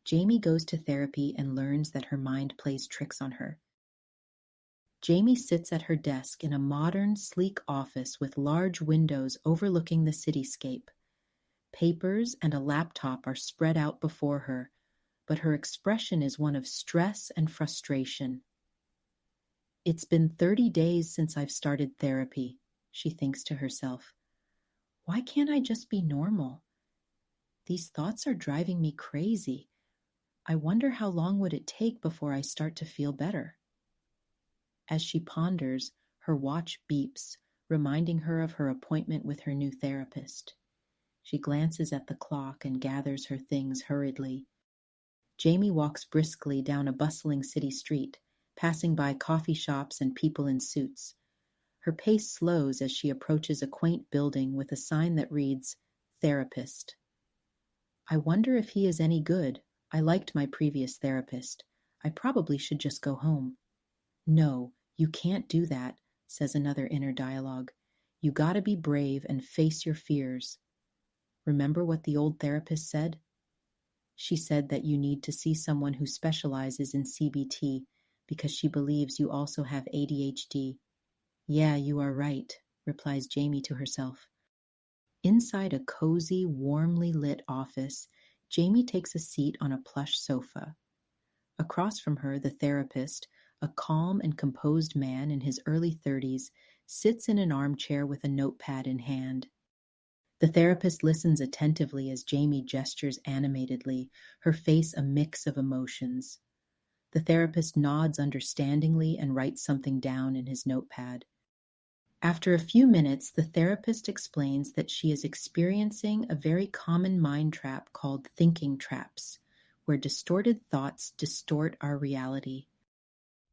Jamie goes to therapy and learns that her mind plays tricks on her. Jamie sits at her desk in a modern, sleek office with large windows overlooking the cityscape. Papers and a laptop are spread out before her, but her expression is one of stress and frustration. It's been 30 days since I've started therapy, she thinks to herself. Why can't I just be normal? These thoughts are driving me crazy. I wonder how long would it take before I start to feel better? As she ponders, her watch beeps, reminding her of her appointment with her new therapist. She glances at the clock and gathers her things hurriedly. Jamie walks briskly down a bustling city street, passing by coffee shops and people in suits. Her pace slows as she approaches a quaint building with a sign that reads, "Therapist." I wonder if he is any good. I liked my previous therapist. I probably should just go home. No, you can't do that, says another inner dialogue. You gotta be brave and face your fears. Remember what the old therapist said? She said that you need to see someone who specializes in CBT because she believes you also have ADHD. Yeah, you are right, replies Jamie to herself. Inside a cozy, warmly lit office, Jamie takes a seat on a plush sofa. Across from her, the therapist, a calm and composed man in his early 30s, sits in an armchair with a notepad in hand. The therapist listens attentively as Jamie gestures animatedly, her face a mix of emotions. The therapist nods understandingly and writes something down in his notepad. After a few minutes, the therapist explains that she is experiencing a very common mind trap called thinking traps, where distorted thoughts distort our reality.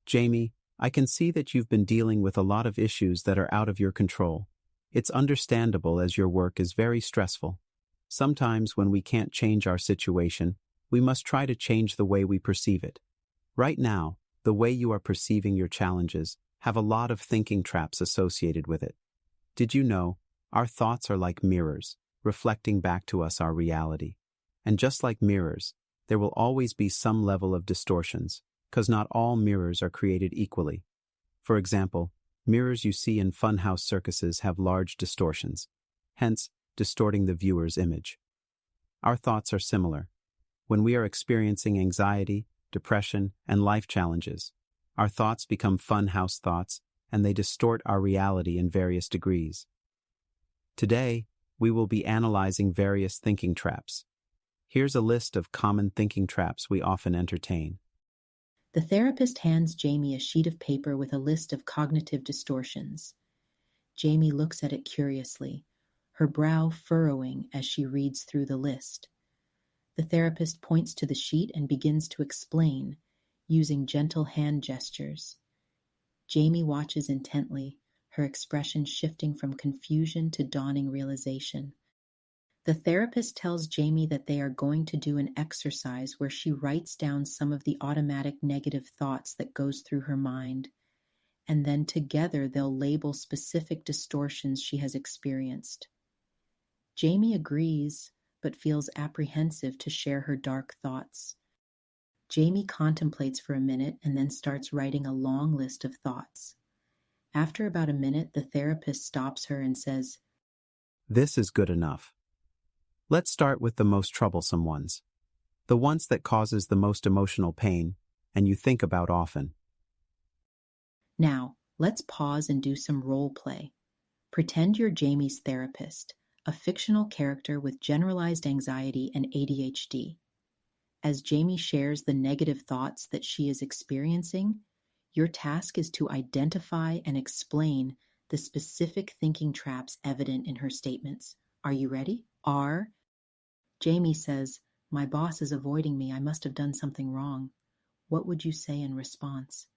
Jamie, I can see that you've been dealing with a lot of issues that are out of your control. It's understandable as your work is very stressful. Sometimes when we can't change our situation, we must try to change the way we perceive it. Right now, the way you are perceiving your challenges have a lot of thinking traps associated with it. Did you know, our thoughts are like mirrors, reflecting back to us our reality. And just like mirrors, there will always be some level of distortions, because not all mirrors are created equally. For example, mirrors you see in funhouse circuses have large distortions, hence distorting the viewer's image. Our thoughts are similar. When we are experiencing anxiety, depression, and life challenges, our thoughts become funhouse thoughts, and they distort our reality in various degrees. Today, we will be analyzing various thinking traps. Here's a list of common thinking traps we often entertain. The therapist hands Jamie a sheet of paper with a list of cognitive distortions. Jamie looks at it curiously, her brow furrowing as she reads through the list. The therapist points to the sheet and begins to explain, using gentle hand gestures. Jamie watches intently, her expression shifting from confusion to dawning realization. The therapist tells Jamie that they are going to do an exercise where she writes down some of the automatic negative thoughts that goes through her mind, and then together they'll label specific distortions she has experienced. Jamie agrees, but feels apprehensive to share her dark thoughts. Jamie contemplates for a minute and then starts writing a long list of thoughts. After about a minute, the therapist stops her and says, "This is good enough. Let's start with the most troublesome ones. The ones that causes the most emotional pain, and you think about often. Now, let's pause and do some role play. Pretend you're Jamie's therapist, a fictional character with generalized anxiety and ADHD. As Jamie shares the negative thoughts that she is experiencing, your task is to identify and explain the specific thinking traps evident in her statements. Are you ready? Jamie says, "My boss is avoiding me. I must have done something wrong." What would you say in response?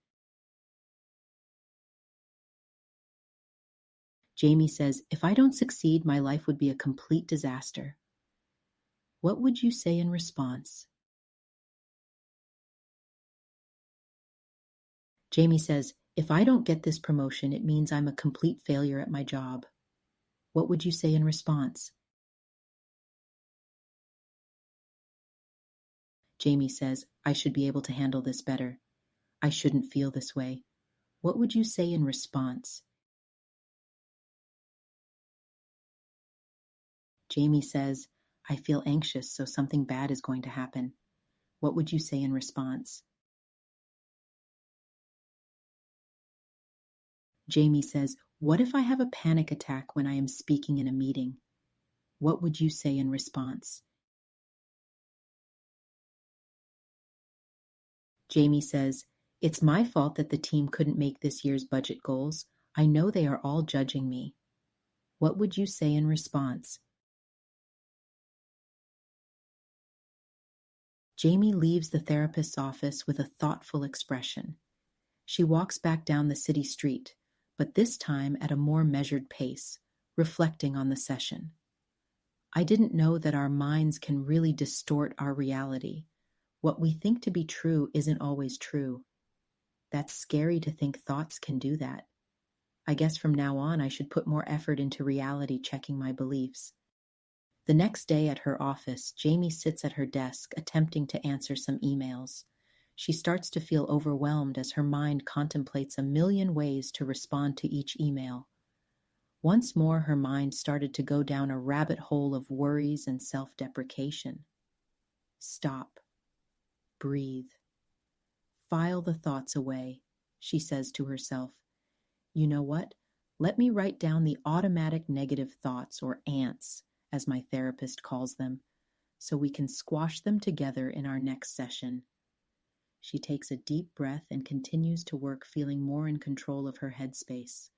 Jamie says, "If I don't succeed, my life would be a complete disaster." What would you say in response? Jamie says, "If I don't get this promotion, it means I'm a complete failure at my job." What would you say in response? Jamie says, I should be able to handle this better. I shouldn't feel this way. What would you say in response? Jamie says, I feel anxious, so something bad is going to happen. What would you say in response? Jamie says, what if I have a panic attack when I am speaking in a meeting? What would you say in response? Jamie says, it's my fault that the team couldn't make this year's budget goals. I know they are all judging me. What would you say in response? Jamie leaves the therapist's office with a thoughtful expression. She walks back down the city street, but this time at a more measured pace, reflecting on the session. I didn't know that our minds can really distort our reality. What we think to be true isn't always true. That's scary to think thoughts can do that. I guess from now on I should put more effort into reality checking my beliefs. The next day at her office, Jamie sits at her desk attempting to answer some emails. She starts to feel overwhelmed as her mind contemplates a million ways to respond to each email. Once more, her mind started to go down a rabbit hole of worries and self-deprecation. Stop. Breathe. File the thoughts away, she says to herself. You know what? Let me write down the automatic negative thoughts, or ants, as my therapist calls them, so we can squash them together in our next session. She takes a deep breath and continues to work, feeling more in control of her headspace.